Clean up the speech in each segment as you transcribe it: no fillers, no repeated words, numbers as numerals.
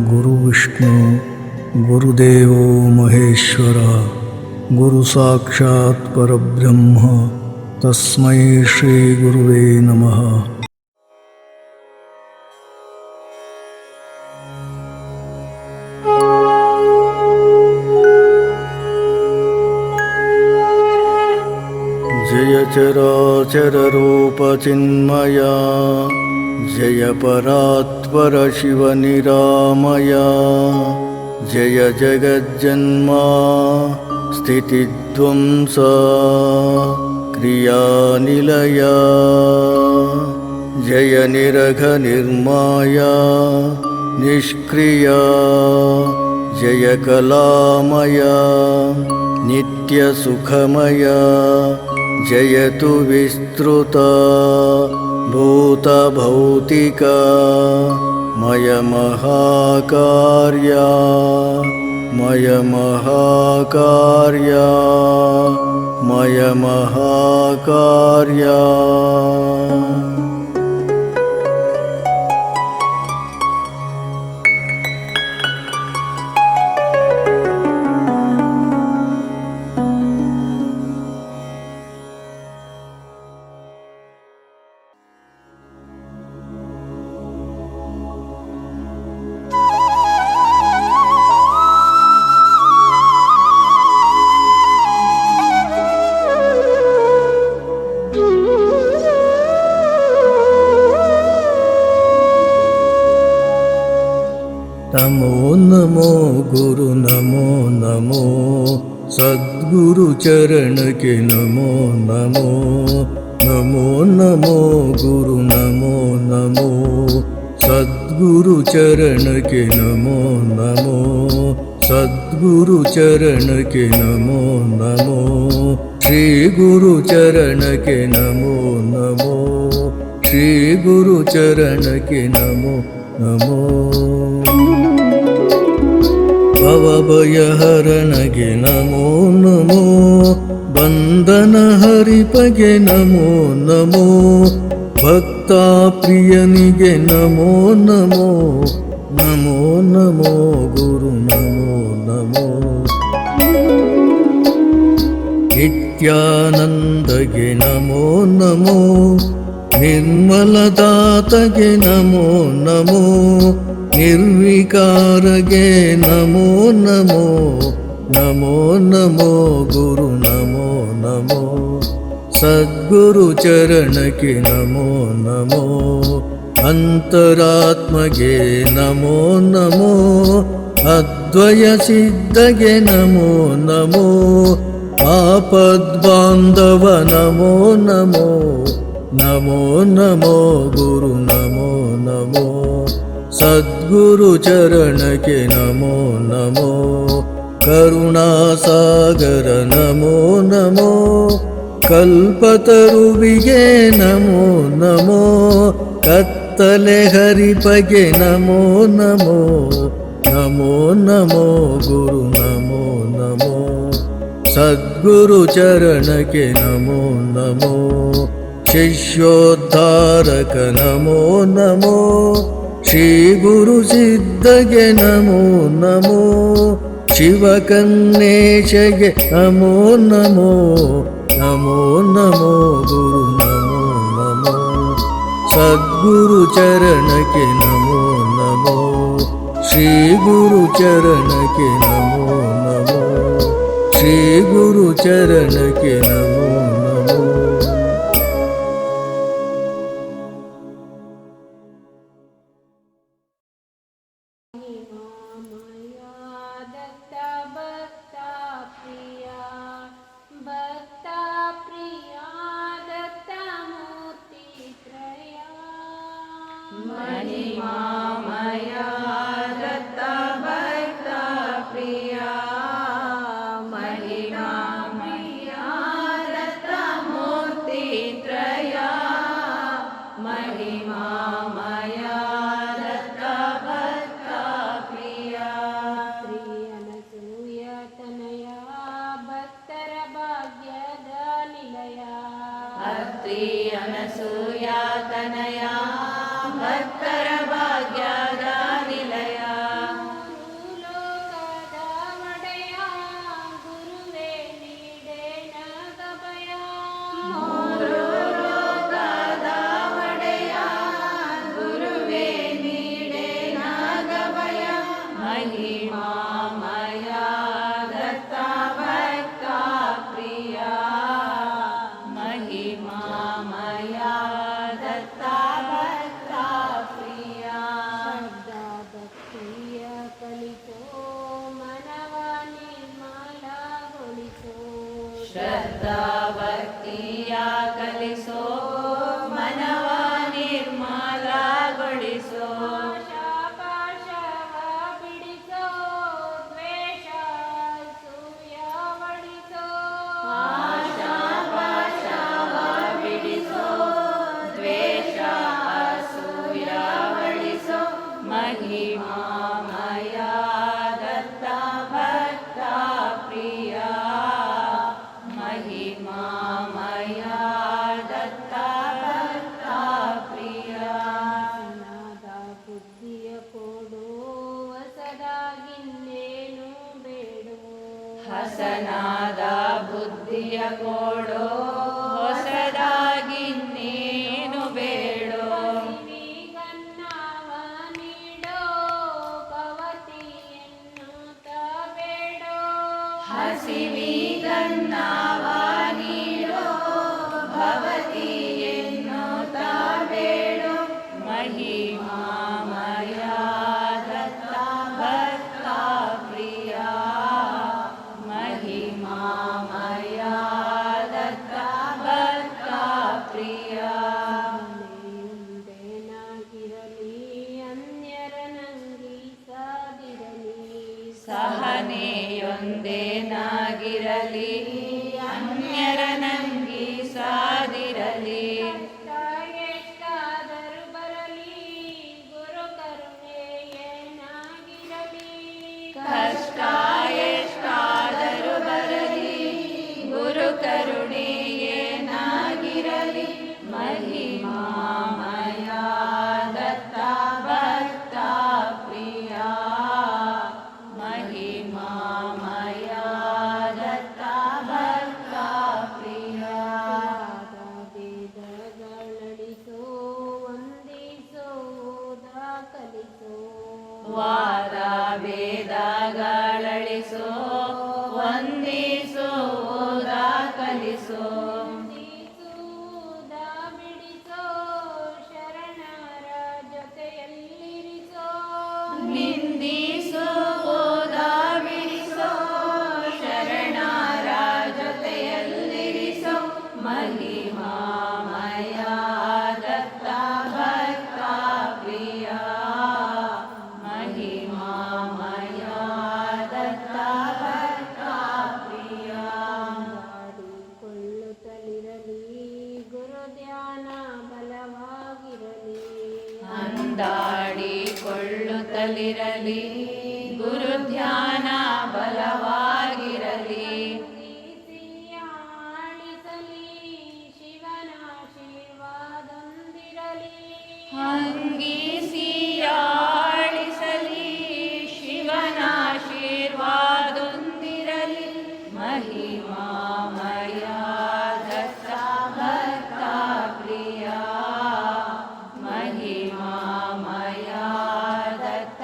ಗುರುವಿಷ್ಣು ಗುರುದೇವೋ ಮಹೇಶ್ವರ ಗುರು ಸಾಕ್ಷಾತ್ ಪರಬ್ರಹ್ಮ ತಸ್ಮೈ ಶ್ರೀ ಗುರುವೇ ನಮಃ. ಜಯ ಚರಾಚರ ರೂಪ ಚಿನ್ಮಯ ಜಯ ಪರಾತ್ಪರ ಶಿವ ನಿರಾಮಯ ಜಯ ಜಗಜ್ಜನ್ಮ ಸ್ಥಿತಿಧ್ವಂಸ ಕ್ರಿಯಾನಿಲಯ ಜಯ ನಿರಘ ನಿರ್ಮಾಯ ನಿಷ್ಕ್ರಿಯ ಜಯ ಕಲಾಮಯ ನಿತ್ಯ ಸುಖಮಯ ಜಯತು ವಿಸ್ತೃತ ಭೂತ ಭೌತಿಕ ಮಯ ಮಹಾಕಾರ್ಯ ಮಯ ಮಹಾಕಾರ್ಯ ಮಯ ಮಹಾಕಾರ್ಯ. ನಮೋ ನಮೋ ಗುರು ನಮೋ ನಮೋ ಸದ್ಗುರು ಚರಣಕ್ಕೆ ನಮೋ ನಮೋ ನಮೋ ನಮೋ ಗುರು ನಮೋ ನಮೋ ಸದ್ಗುರು ಚರಣಕ್ಕೆ ನಮೋ ನಮೋ ಸದ್ಗುರು ಚರಣಕ್ಕೆ ನಮೋ ನಮೋ ಶ್ರೀ ಗುರು ಚರಣಕ್ಕೆ ನಮೋ ನಮೋ ಶ್ರೀ ಗುರು ಚರಣಕ್ಕೆ ನಮೋ ನಮೋ. ಭವಭಯಹರಣಗೆ ನಮೋ ನಮೋ ಬಂಧನ ಹರಿಪಗೆ ನಮೋ ನಮೋ ಭಕ್ತಾಪ್ರಿಯನಿಗೆ ನಮೋ ನಮೋ ನಮೋ ನಮೋ ಗುರು ನಮೋ ನಮೋ. ನಿತ್ಯಾನಂದಗೆ ನಮೋ ನಮೋ ನಿರ್ಮಲದಾತಗೆ ನಮೋ ನಮೋ ನಿರ್ವಿಕಾರಗೆ ನಮೋ ನಮೋ ನಮೋ ನಮೋ ಗುರು ನಮೋ ನಮೋ ಸದ್ಗುರು ಚರಣಕ್ಕೆ ನಮೋ ನಮೋ ಅಂತರಾತ್ಮಗೆ ನಮೋ ನಮೋ ಅದ್ವಯ ಸಿದ್ಧಗೆ ನಮೋ ನಮೋ ಆಪದ್ಬಾಂಧವ ನಮೋ ನಮೋ ನಮೋ ನಮೋ ಗುರು ನಮೋ ನಮೋ ಸದ್ಗುರು ಚರಣಕ್ಕೆ ನಮೋ ನಮೋ ಕರುಣಾಸಾಗರ ನಮೋ ನಮೋ ಕಲ್ಪತರುವಿಗೆ ನಮೋ ನಮೋ ಕತ್ತಲೆ ಹರಿಪಗೆ ನಮೋ ನಮೋ ನಮೋ ನಮೋ ಗುರು ನಮೋ ನಮೋ ಸದ್ಗುರು ಚರಣಕ್ಕೆ ನಮೋ ನಮೋ ಶಿಷ್ಯೋದ್ಧಾರಕ ನಮೋ ನಮೋ ಶ್ರೀ ಗುರು ಸಿದ್ಧಗೆ ನಮೋ ನಮೋ ಶಿವಕನ್ನೇಶಗೆ ನಮೋ ನಮೋ ನಮೋ ನಮೋ ಗುರು ನಮೋ ನಮೋ ಸದ್ಗುರು ಚರಣಕ್ಕೆ ನಮೋ ನಮೋ ಶ್ರೀ ಗುರು ಚರಣಕ್ಕೆ ನಮೋ ನಮೋ ಶ್ರೀ ಗುರು ಚರಣಕ್ಕೆ ನಮೋ ನಮೋ. महिमामया दत्त भक्त प्रिया महिमामया दत्त मूर्ति त्रया महिमामया दत्त भक्त प्रिया ಶ್ರದ್ಧಾ ಭಕ್ತಿಯ ಕಲಿಸೋ ಮನವ ನಿರ್ಮಲಗೊಳಿಸೋ ಪಾಶವ ಬಿಡಿಸೋ ದ್ವೇಷ ಸೂರ್ಯವಡಿಸೋ ಆಶಾ ಪಾಶವ ಬಿಡಿಸೋ ದ್ವೇಷ ಅಸೂಯವಳಿಸೋ ಮಹಿಮಾಮಯ ದತ್ತ ಭಕ್ತ ಪ್ರಿಯ ಮಹಿಮಾಮಯ ದತ್ತ ಭಕ್ತ ಪ್ರಿಯ ನಾದ ಬುದ್ಧಿಯ ಕೊಡು ಹೊಸದಾಗಿನ್ನೇನು ಬೇಡು ಹಸನಾದ ಬುದ್ಧಿಯ ಕೊಡೋ ಹೊಸದಾಗಿನ್ನೇನು ಬೇಡೋ ಗನ್ನವ ನೀಡೋ ಭವತಿಯನ್ನು ಬೇಡೋ ಹಸಿವಿಗನ್ನವ ನೀಡೋ ಭವತಿಯನ್ನು ಬೇಡೋ ಮಹಿಮಾಮಯ ದತ್ತ ಭಕ್ತ ಪ್ರಿಯ ಮಹಿಮಾಮಯ ದತ್ತ ಭಕ್ತ ಪ್ರಿಯ ಮುಂದೇನಾಗಿರಲಿ ಅನ್ಯರ ನಂಗಿಸದಿರಲಿ ಸಹನೆಯೊಂದೇನಾಗಿರಲಿ ಅನ್ಯರ ನಂಗಿಸದಿರಲಿ ಎಷ್ಟಾದರೂ ಬರಲಿ ಗುರು ಕರುಣೆ ಏನಾಗಿರಲಿ ಕಷ್ಟ ಎಷ್ಟಾದರೂ ಬರಲಿ ಗುರು ಕರುಣೆ ಏನಾಗಿರಲಿ ಮಹಿಮಾಮಯ ದತ್ತ ಭಕ್ತ ಪ್ರಿಯ ಮಹಿಮಾಮಯ ದತ್ತ ಭಕ್ತ ಪ್ರಿಯ ವೇದಗಳಡಿಸೋ ವಂದಿಸೋದ ಕಲಿಸೋ ವಾದ ವೇದಗಳಳಿಸೋ ವಂದಿಸೋದ ಕಲಿಸೋ ವಂದಿಸುವುದ ಬಿಡಿಸೋ ಶರಣರ ಜೊತೆಯಲ್ಲಿರಿಸೋ ನಿಂದಿಸುವುದ ಬಿಡಿಸೋ ಶರಣರ ಜೊತೆಯಲ್ಲಿರಿಸೋ ಮಹಿಮಾಮಯ ದತ್ತ ಭಕ್ತ ಪ್ರಿಯ ಮಹಿಮಾಮಯ ದತ್ತ ಭಕ್ತ ಪ್ರಿಯ ಕೊಳ್ಳುತ್ತಲಿರಲಿ ಗುರು ಧ್ಯಾನ ಬಲವಾಗಿರಲಿ ಅಂದಾಡಿಕೊಳ್ಳುತ್ತಲಿರಲಿ ಗುರು ಧ್ಯಾನ ಬಲವಾಗಿರಲಿ ಆಳಿಸಲಿ ಶಿವನ ಆಶೀರ್ವಾದೊಂದಿರಲಿ ಹಂಗಿಸಿ ಆಳಿಸಲಿ ಶಿವನ ಆಶೀರ್ವಾದೊಂದಿರಲಿ ಮಹಿಮಾಮಯ ದತ್ತ ಭಕ್ತ ಪ್ರಿಯ ಮಹಿಮಾಮಯ ದತ್ತ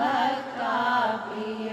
ಭಕ್ತ ಪ್ರಿಯ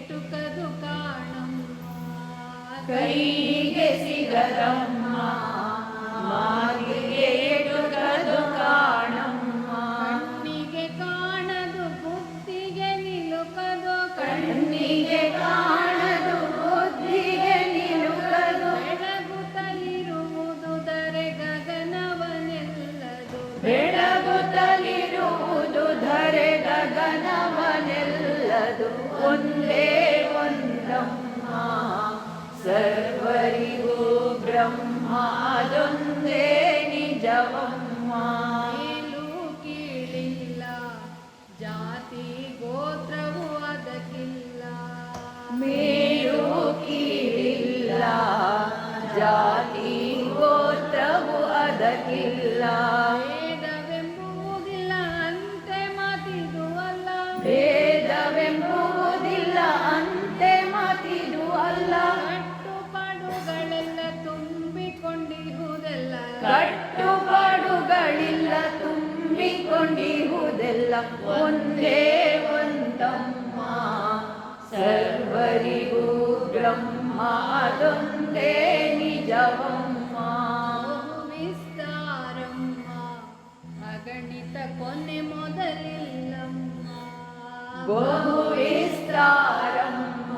ಎಟುಕದು ಕಾಣಮ್ಮ ಕೈಗೆ ಸಿಗದಮ್ಮ ಮಾತಿಗೆ ಎಟುಕದು ಕಾಣಮ್ಮ ಕಣ್ಣಿಗೆ ಕಾಣದು ಬುದ್ಧಿಗೆ ನಿಲುಕದು ಕಣ್ಣಿಗೆ ಕಾಣದು ಬುದ್ಧಿಗೆ ನಿಲುಕದು ಬೆಳಗುತ್ತಲಿರುವುದು ದರೆ ಗಗನವನೆಲ್ಲದು ಬೆಳಗುತ್ತಲಿರುವುದು ಧರೆ ಗಗನವನೆಲ್ಲದು ಒಂದೇ ಒಂದಮ್ಮ ಸರ್ವರಿಗೂ ಬ್ರಹ್ಮ ಅದೊಂದೇ ನಿಜವಮ್ಮ ಮೇಲು ಕೀಳಿಲ್ಲ ಜಾತಿ ಗೋತ್ರವು ಅದಕ್ಕಿಲ್ಲ ಮೇಲು ಕೀಳಿಲ್ಲ ಜಾತಿ ಗೋತ್ರವು ಅದಕ್ಕಿಲ್ಲ ಭೇದವೆಂಬುವುದಿಲ್ಲ ಅಂತೆ ಮಾತಿದು ಅಲ್ಲ ಭೇದವೆಂಬುವುದಿಲ್ಲ ಅಂತೆ ಮಾತಿದು ಅಲ್ಲ ಕಟ್ಟುಪಾಡುಗಳೆಲ್ಲ ತುಂಬಿಕೊಂಡಿರುವುದೆಲ್ಲ ಕಟ್ಟುಪಾಡುಗಳಿಲ್ಲ ತುಂಬಿಕೊಂಡಿರುವುದೆಲ್ಲ ಒಂದೇ ಒಂದಮ್ಮ ಸರ್ವರಿಗೂ ಬ್ರಹ್ಮ ಅದೊಂದೇ ನಿಜವಮ್ಮ ವಿಸ್ತಾರಮ್ಮ ಅಗಣಿತ ಕೊನೆ ಮೊದಲಿಲ್ಲಮ್ಮ ಬಹು ವಿಸ್ತಾರಮ್ಮ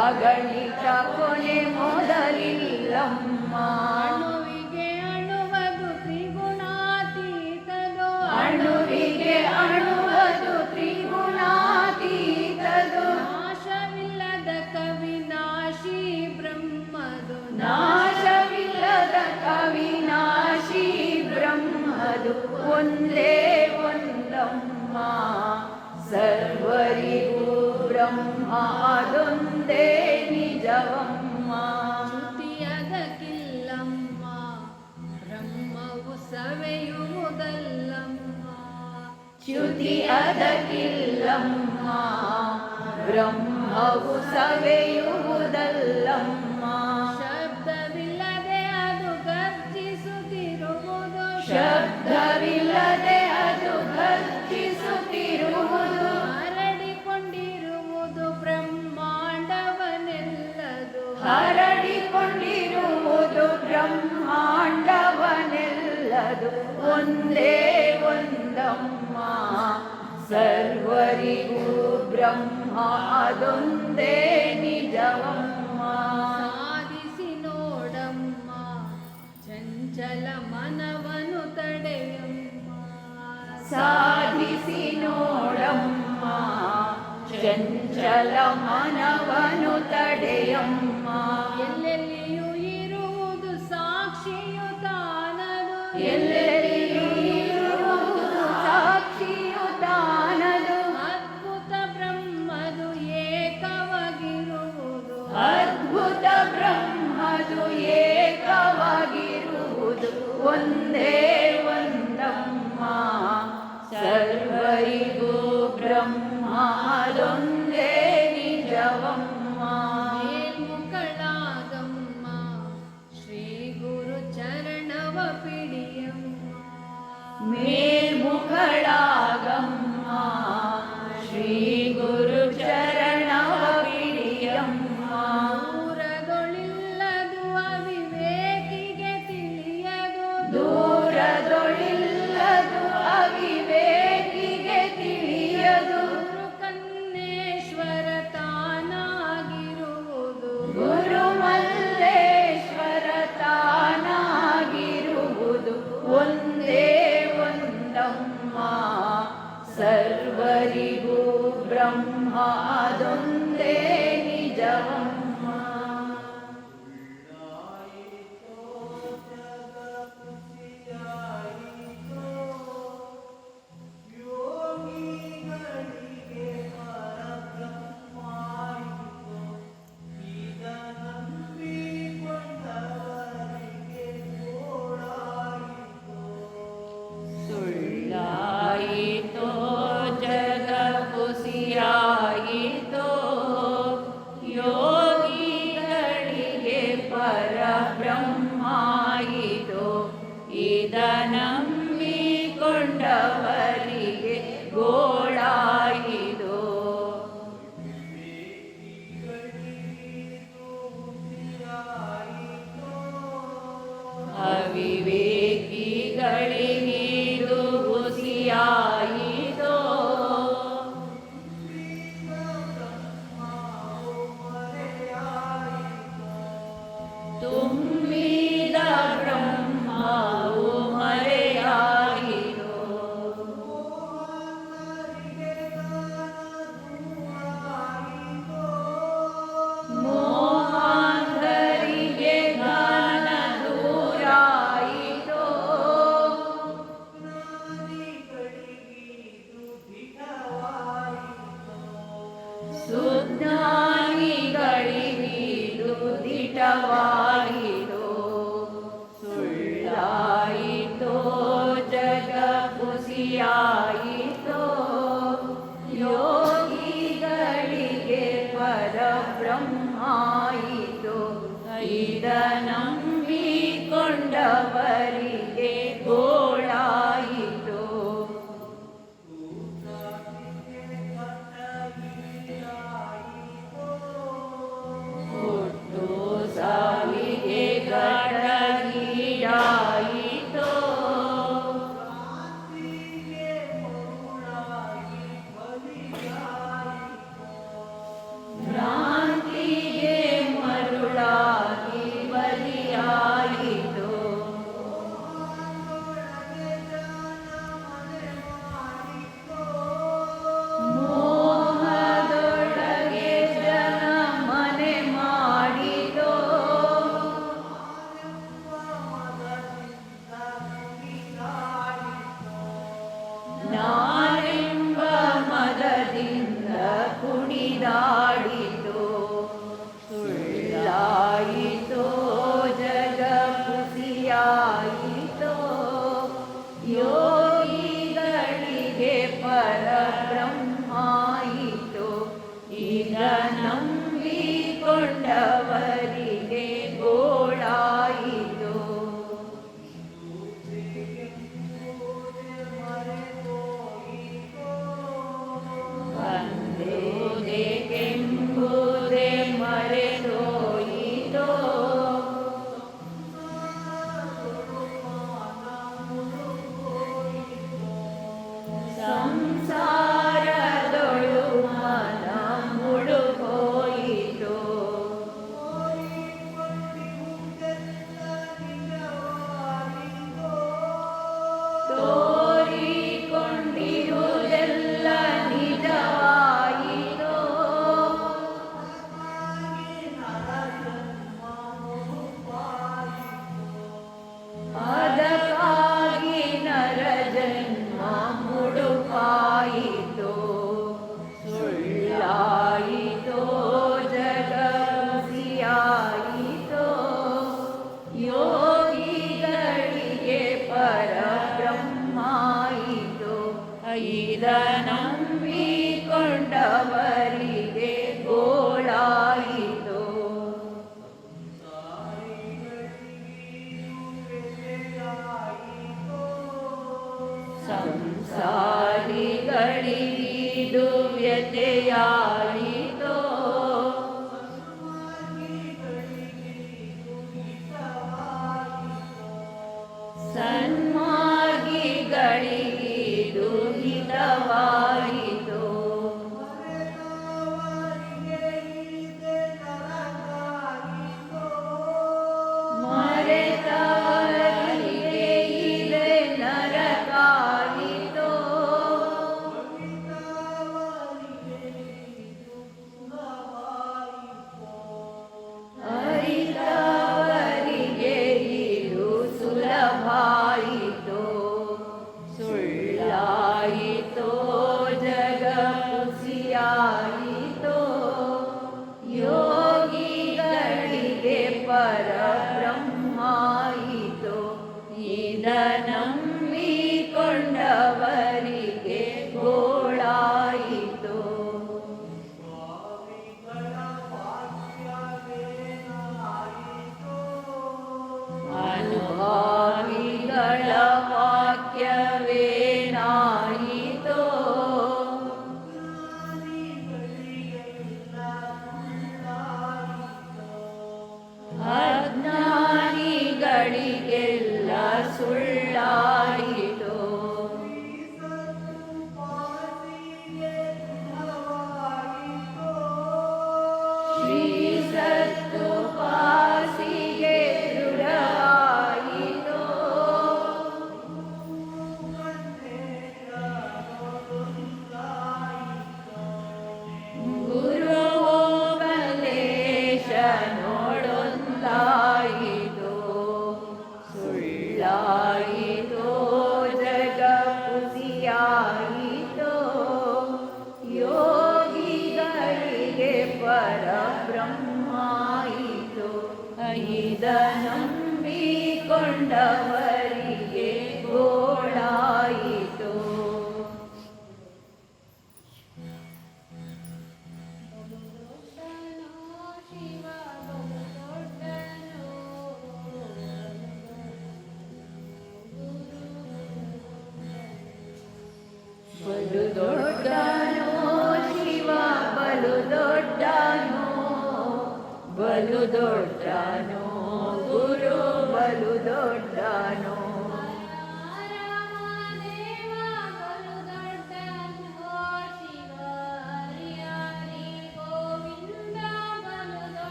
ಅಗಣಿತ ಕೊನೆ ಮೊದಲಿಲ್ಲಮ್ಮ ಅಣುವಿಗೆ ಅಣುವುದು ತ್ರಿಗುಣಾತೀತದು ಅಣುವಿಗೆ ಅಣುವುದು ತ್ರಿಗುಣಾತೀತದು ನಾಶವಿಲ್ಲದ ಕವಿನಾಶಿ ಬ್ರಹ್ಮದು ನಾಶವಿಲ್ಲದ ಕವಿನಾಶಿ ಬ್ರಹ್ಮದು ಒಂದೇ ಒಂದಮ್ಮ ಸರ್ವರಿಗೂ ಬ್ರಹ್ಮ ಅದೊಂದೇ ನಿಜವಮ್ಮ ಶ್ರುತಿಯದಕ್ಕಿಲ್ಲಮ್ಮ ಬ್ರಹ್ಮವು ಸವೆಯುವುದಲ್ಲಮ್ಮ ಚ್ಯುತಿ ಅದಕ್ಕಿಲ್ಲಮ್ಮ ಬ್ರಹ್ಮವು ಸವೆಯುವುದಲ್ಲಮ್ಮ ಶಬ್ದವಿಲ್ಲದೆ ಅದು ಗರ್ಜಿಸುತ್ತಿರುವುದು ಶಬ್ದವಿಲ್ಲದೆ ಅದು ಗರ್ಜಿಸುತ್ತಿರುವುದು ಹರಡಿಕೊಂಡಿರುವುದು ಬ್ರಹ್ಮಾಂಡವನೆಲ್ಲದು ಹರಡಿಕೊಂಡಿರುವುದು ಬ್ರಹ್ಮಾಂಡವನೆಲ್ಲದು ಒಂದೇ ಒಂದಮ್ಮ ಸರ್ವರಿಗೂ ಬ್ರಹ್ಮ ಅದೊಂದೇ ನಿಜವಮ್ಮ ಸಾಧಿಸಿ ನೋಡಮ್ಮ ಚಂಚಲ ಮನವನು ತಡೆಯಮ್ಮ ಸಾಧಿಸಿ ನೋಡಮ್ಮ ಚಂಚಲ ಮನವನು ತಡೆಯಮ್ಮ ಎಲ್ಲೆಲ್ಲಿಯೂ ಇರುವುದು ಸಾಕ್ಷಿಯು ತಾನದು ಎಲ್ಲೆಲ್ಲಿಯೂ ಇರುವುದು ಸಾಕ್ಷಿಯು ತಾನದು ಅದ್ಭುತ ಬ್ರಹ್ಮದು ಏಕವಾಗಿರುವುದು ಅದ್ಭುತ ಬ್ರಹ್ಮದು ಏಕವಾಗಿರುವುದು ಒಂದೇ ಒಂದಮ್ಮ ಸರ್ವರಿಗೂ ಬ್ರಹ್ಮ ಅದೊಂದೇ ನಿಜವಮ್ಮ ಮೇಲ್ಮುಖಳಾಗಮ್ಮ ಶ್ರೀ ಗುರು ಚರಣವ ಪಿಡಿಯಮ್ಮ ಮೇಲ್ಮುಖಳಾಗಮ್ಮ ಶ್ರೀ ಗುರು ಚರಣವ ಪಿಡಿಯಮ್ಮ ದೂರದೊಳಿಲ್ಲದು ಅವಿವೇಕಿಗೆ ತಿಳಿಯದು ದೂರದೊಳಿಲ್ಲದು ಅವಿವೇಕಿಗೆ ತಿಳಿಯದು ಗುರು ಕನ್ನೇಶ್ವರ ತಾನಾಗಿರುವುದು ಗುರು ಮಲ್ಲೇಶ್ವರ ತಾನಾಗಿರುವುದು ಒಂದೇ ಒಂದಮ್ಮ ಸರ್ವರಿಗೂ ಬ್ರಹ್ಮ ಅದೊಂದೇ ನಿಜವಮ್ಮ ಸುಳ್ಳಾಯಿತೋ ಜಗ ಖುಷಿಯಾಯಿತೋ ಯೋಗ ಜ್ಞಾನಿಗಳಿಗಿದು ದಿಟವಾಯಿತೋ ಸುಳ್ಳಾಯಿತೋ ಜಗ ಖುಷಿಯಾಯಿತೋ ಯೋಗಿಗಳಿಗೆ ಪರಬ್ರಹ್ಮಾಯಿತೋ ಇದ ನಂಬಿಕೊಂಡವರಿಗೆ ಗೋಳಾಯಿತೋ ಹುಟ್ಟು ಸಾವಿಗೆ ಗಡಗೀಡಾಯಿತೋ ಭ್ರಾಂತಿಗೆ ಮರುಳಾಗಿ ಬಲಿಯಾಯಿತೋ ಮೋಹದೊಳಗೆ ಜನ ಮನೆ ಮಾಡಿದೋ ನಾನೆಂಬ ಮದದಿಂದ ಕುಣಿದಾಡಿತೋ ಸುಳ್ಳಾಯಿತೋ ಜಗ ಖುಷಿಯಾಯಿತೋ ಯೋಗಿಗಳಿಗೆ ಪರಬ್ರಹ್ಮಾಯಿತೋ ಈಗ ನಂಬಿಕೊಂಡವರಿಗೆ ಗೋಳಾಯಿತೋ ಬಂದೆಕೆಂಬುದೇ ಮರೆತೋಯಿತೋ ಸಂಸಾರದೊಳು ಮನ ಮುಳುಗೋಯಿತೋ ಪರಬ್ರಹ್ಮಾಯಿತು. ಇದ ನಂಬಿಕೊಂಡವರಿಗೆ ಗೋಳಾಯಿತು. ಬಲು ದೊಡ್ಡನೋ ಶಿವ ಬಲು ದೊಡ್ಡನೋ, ಬಲು ದೊಡ್ಡನೋ ಗುರು ಬಲು ದೊಡ್ಡನೋ.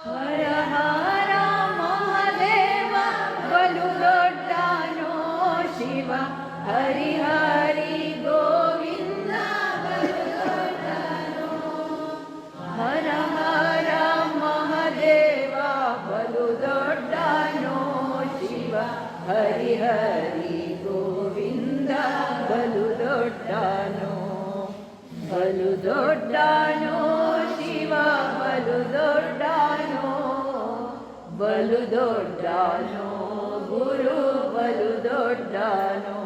ಹರ ಹರ ಮಹಾದೇವ ಬಲು ದೊಡ್ಡನೋ ಶಿವ, ಹರಿ ಹರಿ ಗೋವಿಂದ ಬಲು ದೊಡ್ಡನೋ. ಹರ ಹರ ಮಹಾದೇವ ಬಲು ದೊಡ್ಡನೋ ಶಿವ, ಹರಿ ಹರಿ ಗೋವಿಂದ ಬಲು ದೊಡ್ಡನೋ. ಬಲು ದೊಡ್ಡನೋ ಶಿವ ಬಲು ದೊಡ್ಡನೋ, ಬಲು ದೊಡ್ಡನೋ ಗುರು ಬಲು ದೊಡ್ಡನೋ.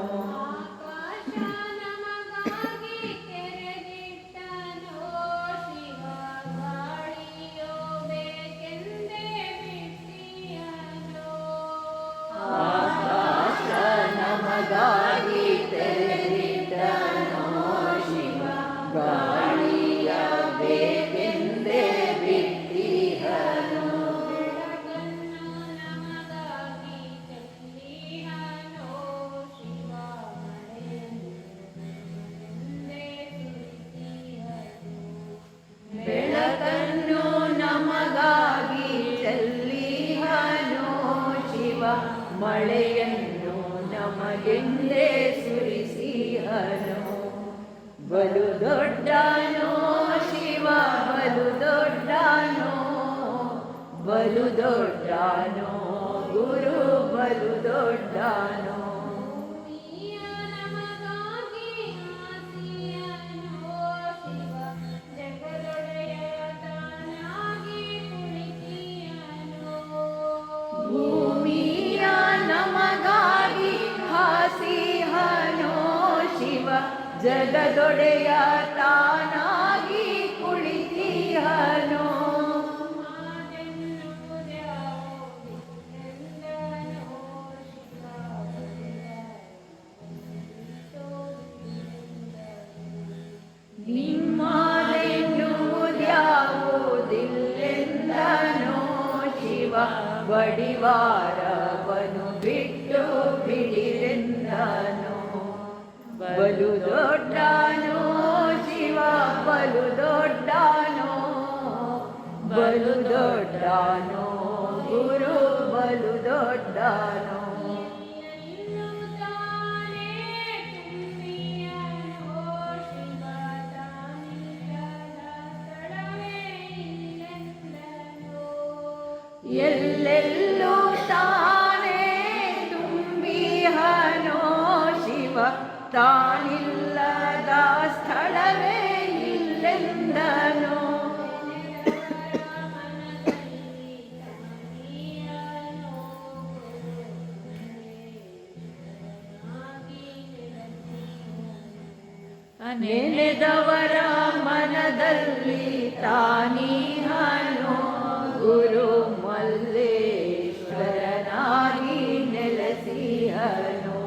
ಆಕಾಶ ನಮಗಾಗಿ ತೆರೆದಿಟ್ಟನೋ ಶಿವ, ಗಾಳಿಯ ಬೇಕೆಂದೇ ಬಿಟ್ಟಿಹನು. ಬೆಳಕನ್ನು ನಮಗಾಗಿ ಚೆಲ್ಲಿಹನು ಶಿವ, ಮಳೆಯನ್ನು ನಮಗೆಂದೇ ಸುರಿಸಿಹನು. ಬಲು ದೊಡ್ಡನೋ ಶಿವ ಬಲು ದೊಡ್ಡನೋ, ಬಲು ದೊಡ್ಡನೋ ಗುರು ಬಲು ದೊಡ್ಡನೋ. ಭೂಮಿಯ ನಮಗಾಗಿ ಹಾಸಿಹನೋ ಶಿವ, ಜಗದೊಡೆಯ ತಾನಾಗಿ ಕುಳಿತಿಹನೋ. ನಿಮ್ಮದೆನ್ನುವುದ್ಯಾವುದಿಲ್ಲೆಂದನೋ ಶಿವ, ಬಡಿವಾರವನು ಬಿಟ್ಟು ಬಿಡಿರೆಂದನೋ. ಬಲು ದೊಡ್ಡನೋ ಶಿವ ಬಲು ದೊಡ್ಡನೋ, ಬಲು ದೊಡ್ಡನೋ ಗುರು ಬಲು ದೊಡ್ಡನೋ. ಎಲ್ಲೆಲ್ಲೂ ತಾನೇ ತುಂಬಿಹನೋ ಶಿವ, ತಾನಿಲ್ಲದ ಸ್ಥಳವೇ ಇಲ್ಲೆಂದನೋ. ನೆನೆದವರ ಮನದಲ್ಲಿ ತಾನಿಹನೋ, ಗುರು ಮಲ್ಲೇಶ್ವರನಾಗಿ ನೆಲೆಸಿಹನು.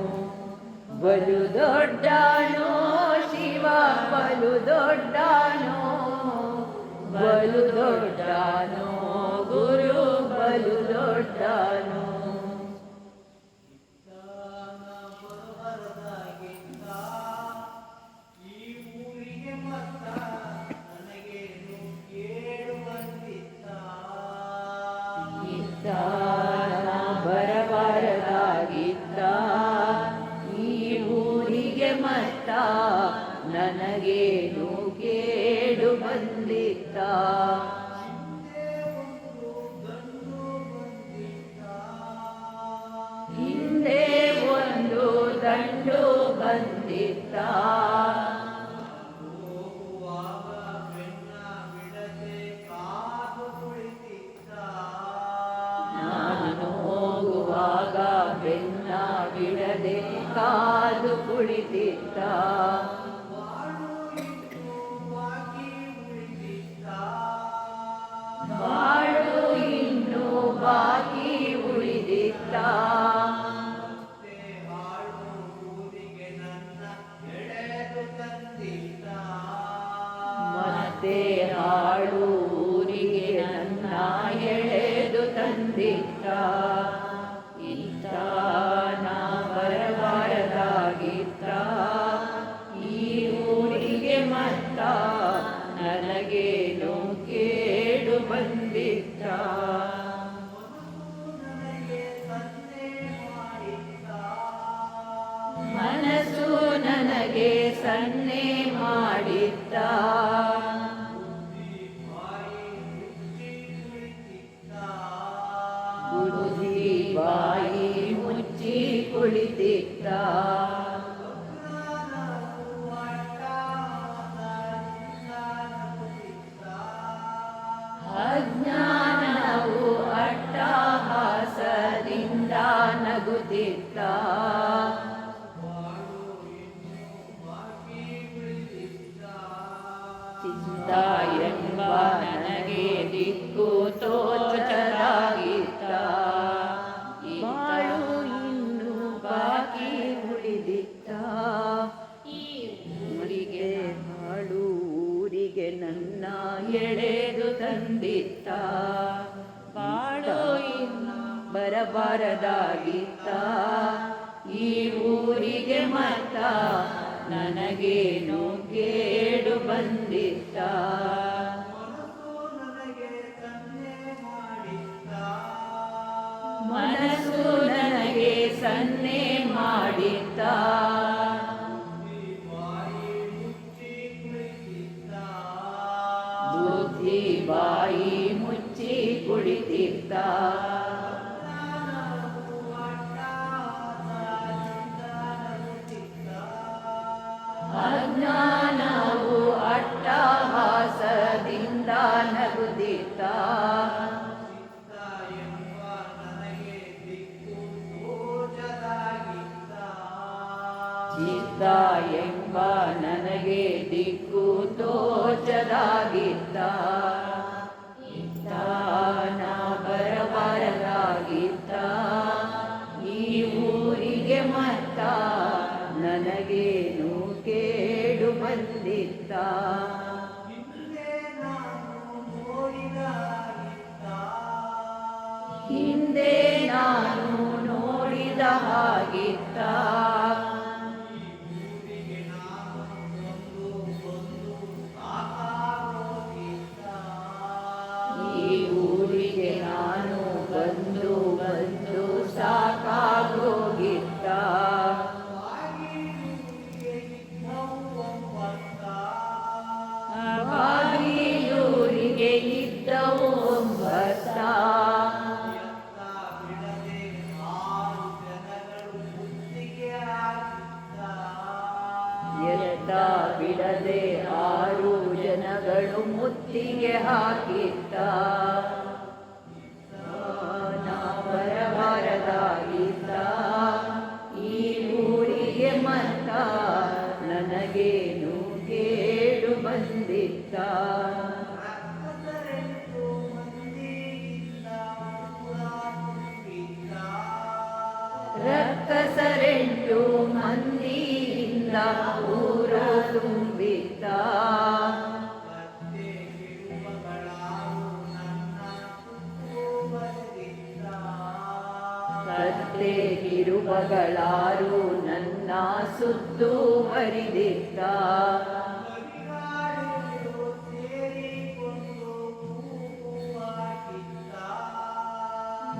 ಬಲು ದೊಡ್ಡನೋ ಶಿವ ಬಲು ದೊಡ್ಡನೋ, ಬಲು ದೊಡ್ಡನೋ ಗುರು ಬಲು ದೊಡ್ಡನೋ. ಬರಬಾರದಾಗಿತ್ತ ಈ ಊರಿಗೆ ಮತ್ತ, ನನಗೇನು ಕೇಡು ಬಂದಿತ್ತ. ಹಿಂದೆ ಒಂದು ದಂಡು ಬಂದಿತ್ತ. ಮತ್ತೆ ಹಾಳು ಊರಿಗೆ ನನ್ನ ಎಳೆದು ತಂದಿತ್ತ. ಇತ್ತ ನಾ ಬರಬಾರದಾಗಿತ್ತ ಈ ಊರಿಗೆ ಮತ್ತ ನನಗೇನು ಕೇಡು ಬಂದಿತ್ತ. ಮನಸ್ಸು ನನಗೆ ಸನ್ನೆ ಮಾಡಿದ್ದ. ಬುದ್ಧಿ ಬಾಯಿ ಮುಚ್ಚಿ ಕುಳಿತಿದ್ದ. ಅಜ್ಞಾನವು ಅಟ್ಟಹಾಸದಿಂದ ನಗುತ್ತಿದ್ದ. ಚಿತ್ತ ಎಂಬ ನನಗೆ ದಿಕ್ಕು ತೋಚದಾಗಿತ್ತ. ಬಾಳು ಇನ್ನು ಬಾಕಿ ಉಳಿದಿತ್ತ. ಈ ಊರಿಗೆ ಬಾಳು ಊರಿಗೆ ನನ್ನ ಎಳೆದು ತಂದಿತ್ತ. ಬಾಳು ಇನ್ನು ಬರಬಾರದಾಗಿತ್ತ ಈ ಊರಿಗೆ ಮತ್ತ ನನಗೇನು ಕೇಡು ಬಂದಿತ್ತ. ಮನಸ್ಸು ನನಗೆ ಸನ್ನೆ ಮಾಡಿದ್ದ. ಬುದ್ಧಿ ಬಾಯಿ ಮುಚ್ಚಿ ಕುಳಿತಿದ್ದ. ಅಜ್ಞಾನವು ಅಟ್ಟಹಾಸದಿಂದ ನಗುತ್ತಿದ್ದ. ಚಿತ್ತ ಎಂಬ ನನಗೆ ದಿಕ್ಕು ತೋಚದಾಗಿತ್ತ. ಇತ್ತ ನಾ ಬರಬಾರದಾಗಿತ್ತ ಈ ಊರಿಗೆ ಮತ್ತ ನನಗೇನು ಕೇಡು ಬಂದಿತ್ತ. ಹಿಂದೆ ನಾನು ನೋಡಿದ ಹಾಗಿತ್ತ. ಈ ಊರಿಗೆ ನಾನು ಬಂದು ಬಂದು ಸಾಕಾಗೋಗಿತ್ತ. ಬಾಗಿಲೂರಿಗೆ ಇದ್ದವು 9. ಎತ್ತ ಬಿಡದೆ 6 ಜನಗಳು ಮುತ್ತಿಗೆ ಹಾಕಿತ್ತ. ನಾ ಬರಬಾರದಾಗಿತ್ತ ಈ ಊರಿಗೆ ಮತ್ತ ನನಗೇನು ಕೇಡು ಬಂದಿತ್ತ. ರಕ್ಕಸರೆಂಟು ಮಂದಿಯಿಂದ ಊರು ತುಂಬಿದ್ದ. ಕತ್ತೆ ಕಿರುಬಗಳಾರು ನನ್ನ ಸುತ್ತುವರಿದಿದ್ದ.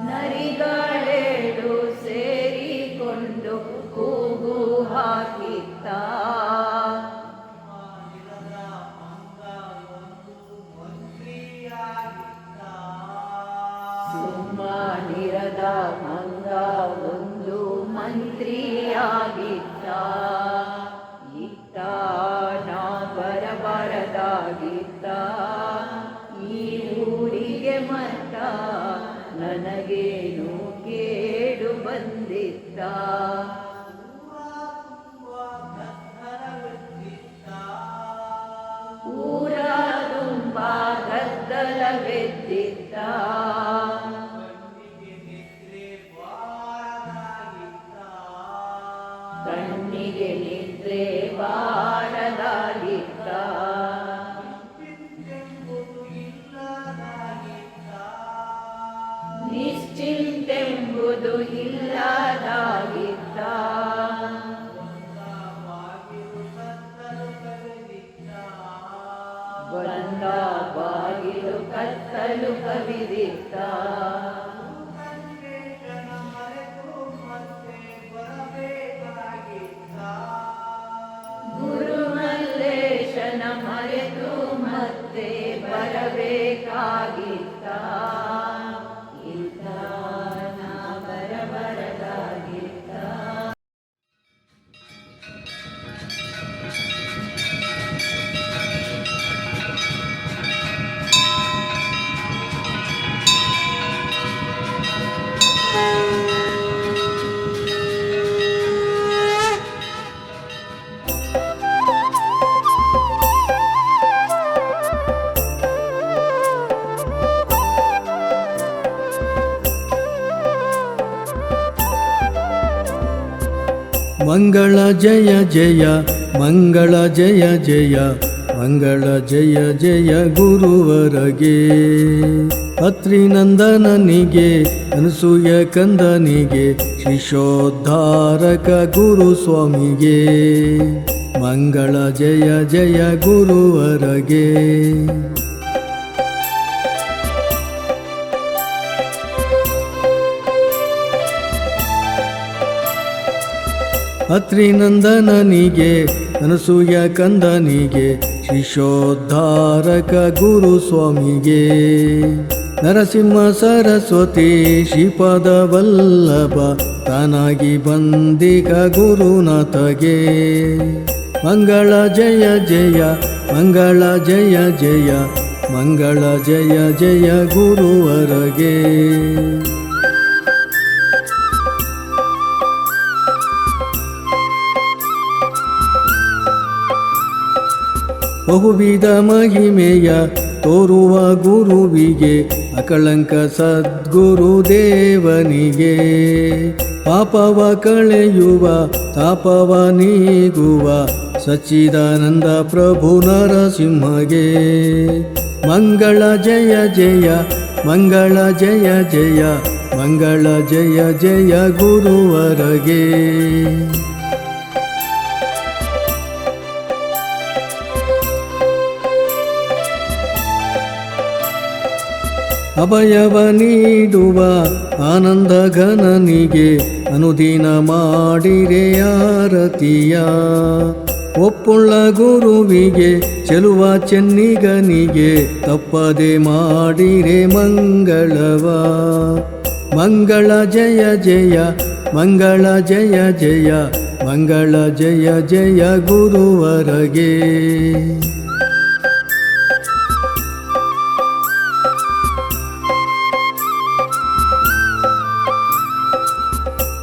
ನರಿಗಳೇಳು ಸೇರಿಕೊಂಡು ಕೂಗು ಹಾಕಿತ್ತ. ಸುಮ್ಮನಿರದ ಮಂಗ ಒಂದು ಮಂತ್ರಿಯಾಗಿತ್ತ. ಇತ್ತ ನಾ ಬರಬಾರದಾಗಿತ್ತ ಈ ಊರಿಗೆ ಮತ್ತ ನನಗೇನು ಕೇಡು ಬಂದಿತ್ತ. ಊರ ತುಂಬ ಗದ್ದಲವೆದ್ದಿತ್ತ. ಕಣ್ಣಿಗೆ ನಿದ್ರೆ ಬಾರದಾಗಿತ್ತ. ಬಂದ ಬಾಗಿಲು ಕತ್ತಲು ಕವಿದಿತ್ತ ಗುರು ಮಲ್ಲೇಶನ ಮರೆತು ಮತ್ತೆ ಬರಬೇಕಾಗಿತ್ತ ಇತ್ತ ನಾ ಬರಬರದಾಗಿತ್ತ ಮಂಗಳ ಜಯ ಜಯ ಮಂಗಳ ಜಯ ಜಯ ಮಂಗಳ ಜಯ ಜಯ ಗುರುವರಗೆ ಅತ್ರಿನಂದನನಿಗೆ ಅನಸೂಯ ಕಂದನಿಗೆ ಶಿಶೋದ್ಧಾರಕ ಗುರು ಸ್ವಾಮಿಗೆ ಮಂಗಳ ಜಯ ಜಯ ಗುರುವರಗೆ ಅತ್ರಿನಂದನನಿಗೆ ಅನಸೂಯ ಕಂದನಿಗೆ ಶಿಶೋದ್ಧಾರಕ ಗುರು ಸ್ವಾಮಿಗೆ ನರಸಿಂಹ ಸರಸ್ವತಿ ಶ್ರೀಪಾದ ವಲ್ಲಭ ತಾನಾಗಿ ಬಂದಿಗ ಗುರುನಾಥಗೆ ಮಂಗಳ ಜಯ ಜಯ ಮಂಗಳ ಜಯ ಜಯ ಮಂಗಳ ಜಯ ಜಯ ಗುರುವರಗೆ ಬಹುವಿಧ ಮಹಿಮೆಯ ತೋರುವ ಗುರುವಿಗೆ ಅಕಳಂಕ ಸದ್ಗುರು ದೇವನಿಗೆ ಪಾಪವ ಕಳೆಯುವ ತಾಪವ ನೀಗುವ ಸಚ್ಚಿದಾನಂದ ಪ್ರಭು ನರಸಿಂಹಗೆ ಮಂಗಳ ಜಯ ಜಯ ಮಂಗಳ ಜಯ ಜಯ ಮಂಗಳ ಜಯ ಜಯ ಗುರುವರಗೆ ಅಭಯವ ನೀಡುವ ಆನಂದ ಘನನಿಗೆ ಅನುದಿನ ಮಾಡಿರೆ ಆರತಿಯ ಒಪ್ಪುಳ್ಳ ಗುರುವಿಗೆ ಚೆಲುವ ಚೆನ್ನಿಗನಿಗೆ ತಪ್ಪದೆ ಮಾಡಿರೆ ಮಂಗಳವ ಮಂಗಳ ಜಯ ಜಯ ಮಂಗಳ ಜಯ ಜಯ ಮಂಗಳ ಜಯ ಜಯ ಗುರುವರಗೆ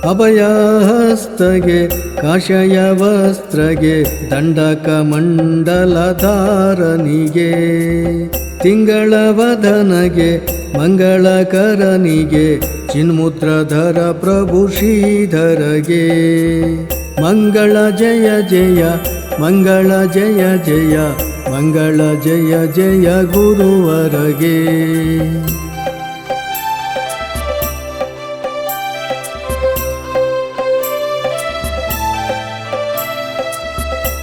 ಅಭಯಹಸ್ತಗೆ ಕಾಷಯ ವಸ್ತ್ರಗೆ ದಂಡಕ ಮಂಡಲಧಾರನಿಗೆ ತಿಂಗಳವದನಗೆ ಮಂಗಳಕರನಿಗೆ ಚಿನ್ಮುದ್ರಧರ ಪ್ರಭು ಶ್ರೀಧರಗೆ ಮಂಗಳ ಜಯ ಜಯ ಮಂಗಳ ಜಯ ಜಯ ಮಂಗಳ ಜಯ ಜಯ ಗುರುವರಗೆ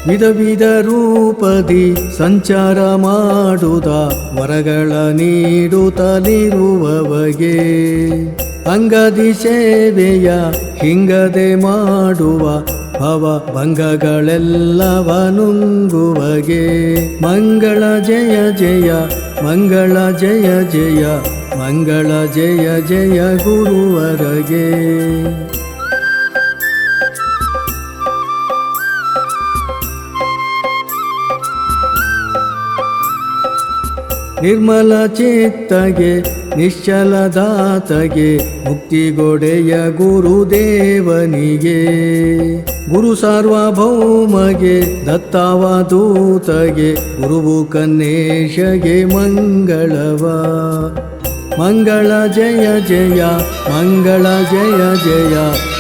ವಿಧ ವಿಧ ರೂಪದಿ ಸಂಚಾರ ಮಾಡುತ್ತ ವರಗಳ ನೀಡುತ್ತಲಿರುವವಗೆ ಅಂಗದಿ ಸೇವೆಯ ಹಿಂಗದೆ ಮಾಡುವ ಭವ ಭಂಗಗಳೆಲ್ಲವ ನುಂಗುವಗೆ ಮಂಗಳ ಜಯ ಜಯ ಮಂಗಳ ಜಯ ಜಯ ಮಂಗಳ ಜಯ ಜಯ ಗುರುವರಗೆ ನಿರ್ಮಲ ಚಿತ್ತಗೆ ನಿಶ್ಚಲದಾತಗೆ ಮುಕ್ತಿಗೊಡೆಯ ಗುರುದೇವನಿಗೆ ಗುರು ಸಾರ್ವಭೌಮಗೆ ದತ್ತಾವಧೂತಗೆ ಗುರುವು ಕನ್ನೇಶಗೆ ಮಂಗಳವ ಮಂಗಳ ಜಯ ಜಯ ಮಂಗಳ ಜಯ ಜಯ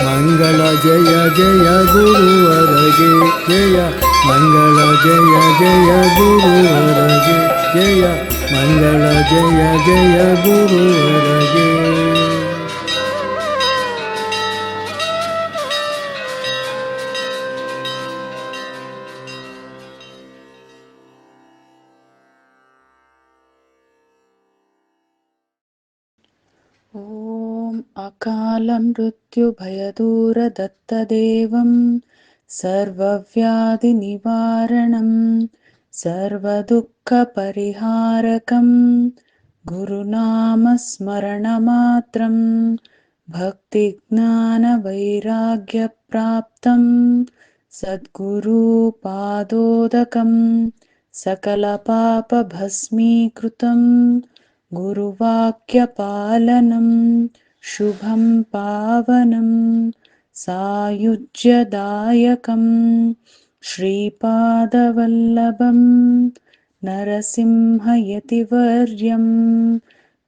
ಮಂಗಳ ಜಯ ಜಯ ಗುರುವರಗೆ ಜಯ ಮಂಗಳ ಜಯ ಜಯ ಗುರುವರಗೆ ಜಯ ಮಂಗಳ ಜಯ ಜಯ ಗುರುವರಗೆ ॐ अकालमृत्युभयदूरदत्तदेवं सर्वव्याधिनिवारणं सर्वदुःखपरिहारकं गुरुनामस्मरणमात्रं भक्तिज्ञानवैराग्यप्राप्तं सद्गुरुपादोदकं सकलपापभस्मीकृतं गुरुवाक्यपालनं शुभं पावनं सायुज्यदायकं श्रीपादवल्लभं नरसिंहयतिवर्यं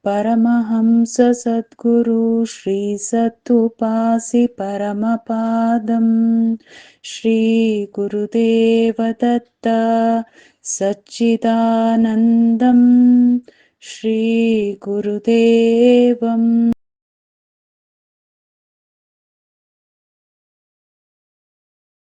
परमहंससद्गुरु श्रीसत्तुपासि परमपादं श्रीगुरुदेवदत्त सच्चिदानन्दं श्रीगुरुदेवं